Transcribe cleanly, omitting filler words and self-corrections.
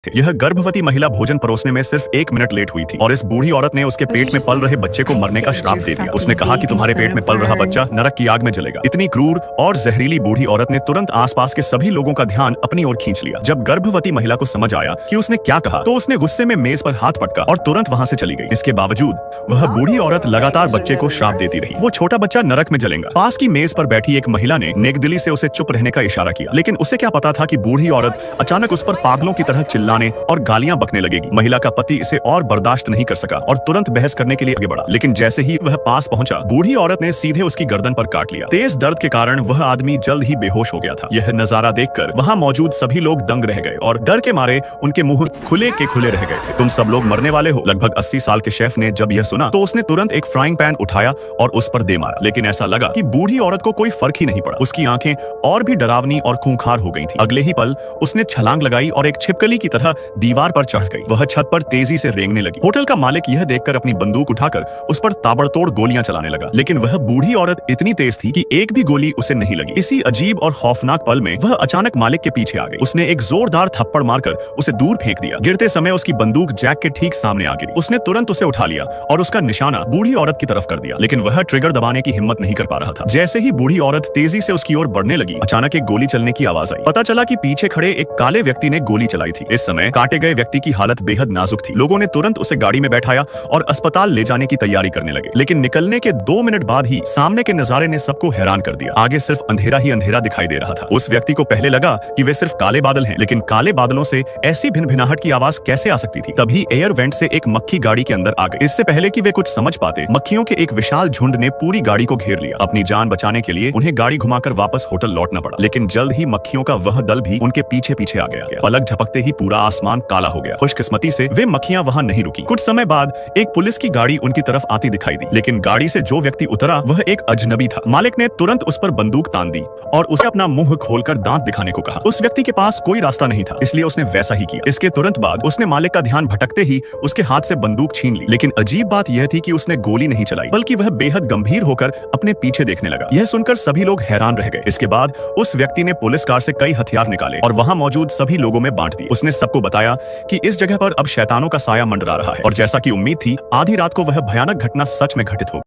यह गर्भवती महिला भोजन परोसने में सिर्फ 1 मिनट लेट हुई थी और इस बूढ़ी औरत ने उसके पेट में पल रहे बच्चे को मरने का श्राप दे दिया। उसने कहा कि तुम्हारे पेट में पल रहा बच्चा नरक की आग में जलेगा। इतनी क्रूर और जहरीली बूढ़ी औरत ने तुरंत आसपास के सभी लोगों का ध्यान अपनी ओर खींच लिया। जब गर्भवती महिला को समझ आया कि उसने क्या कहा तो उसने गुस्से में मेज पर हाथ पटका और तुरंत वहां से चली गई। इसके बावजूद वह बूढ़ी औरत लगातार बच्चे को श्राप देती रही। वो छोटा बच्चा नरक में जलेगा। पास की मेज पर बैठी एक महिला ने नेकदिली से उसे चुप रहने का इशारा किया, लेकिन उसे क्या पता था कि बूढ़ी औरत अचानक उस पर पागलों की तरह चिल्लाने और गालियां बकने लगेगी। महिला का पति इसे और बर्दाश्त नहीं कर सका और तुरंत बहस करने के लिए आगे बढ़ा, लेकिन जैसे ही वह पास पहुंचा बूढ़ी औरत ने सीधे उसकी गर्दन पर काट लिया। तेज दर्द के कारण वह आदमी जल्द ही बेहोश हो गया था। यह नजारा देखकर वहां मौजूद सभी लोग दंग रह गए और डर के मारे उनके मुंह खुले के खुले रह गए थे। तुम सब लोग मरने वाले हो। लगभग 80 साल के शेफ ने जब यह सुना तो उसने तुरंत एक फ्राइंग पैन उठाया और उस पर दे मारा, लेकिन ऐसा लगा कि बूढ़ी औरत को कोई फर्क ही नहीं पड़ा। उसकी आंखें और भी डरावनी और खूंखार हो गई थी। अगले ही पल उसने छलांग लगाई और एक छिपकली की तरह दीवार पर चढ़ गई। वह छत पर तेजी से रेंगने लगी। होटल का मालिक यह देखकर अपनी बंदूक उठाकर उस पर ताबड़तोड़ गोलियां चलाने लगा, लेकिन वह बूढ़ी औरत इतनी तेज थी कि एक भी गोली उसे नहीं लगी। इसी अजीब और खौफनाक पल में वह अचानक मालिक के पीछे आ गई। उसने एक जोरदार थप्पड़ मारकर उसे दूर फेंक दिया। गिरते समय उसकी बंदूक जैक के ठीक सामने आ गिरी। उसने तुरंत उसे उठा लिया और उसका निशाना बूढ़ी औरत की तरफ कर दिया, लेकिन वह ट्रिगर दबाने की हिम्मत नहीं कर पा रहा था। जैसे ही बूढ़ी औरत तेजी से उसकी ओर बढ़ने लगी, अचानक एक गोली चलने की आवाज आई। पता चला कि पीछे खड़े एक काले व्यक्ति ने गोली चलाई थी। इस समय काटे गए व्यक्ति की हालत बेहद नाजुक थी। लोगों ने तुरंत उसे गाड़ी में बैठाया और अस्पताल ले जाने की तैयारी करने लगे, लेकिन निकलने के 2 मिनट बाद ही सामने के नजारे ने सबको हैरान कर दिया। आगे सिर्फ अंधेरा ही अंधेरा दिखाई दे रहा था। उस व्यक्ति को पहले लगा कि वे सिर्फ काले बादल हैं, लेकिन काले बादलों से ऐसी भिनभिनाहट की आवाज कैसे आ सकती थी। तभी एयर वेंट से एक मक्खी गाड़ी के अंदर आ गई। इससे पहले कि वे कुछ समझ पाते, मक्खियों के एक विशाल झुंड ने पूरी गाड़ी को घेर लिया। अपनी जान बचाने के लिए उन्हें गाड़ी घुमाकर वापस होटल लौटना पड़ा, लेकिन जल्द ही मक्खियों का वह दल भी उनके पीछे पीछे आ गया। पलक झपकते ही पूरा आसमान काला हो गया। खुशकिस्मती से वे मक्खियां वहां नहीं रुकी। कुछ समय बाद एक पुलिस की गाड़ी उनकी तरफ आती दिखाई दी, लेकिन गाड़ी से जो व्यक्ति उतरा वह एक अजनबी था। मालिक ने तुरंत उस पर बंदूक तान दी और उसे अपना मुंह खोलकर दांत दिखाने को कहा। उस व्यक्ति के पास कोई रास्ता नहीं था, इसलिए उसने वैसा ही किया। इसके तुरंत बाद उसने मालिक का ध्यान भटकते ही उसके हाथ से बंदूक छीन ली, लेकिन अजीब बात यह थी कि उसने गोली नहीं चलाई, बल्कि वह बेहद गंभीर होकर अपने पीछे देखने लगा। यह सुनकर सभी लोग हैरान रह गए। इसके बाद उस व्यक्ति ने पुलिस कार से कई हथियार निकाले और वहां मौजूद सभी लोगों में बांट दिए। उसने सबको बताया कि इस जगह पर अब शैतानों का साया मंडरा रहा है, और जैसा कि उम्मीद थी आधी रात को वह भयानक घटना सच में घटित हो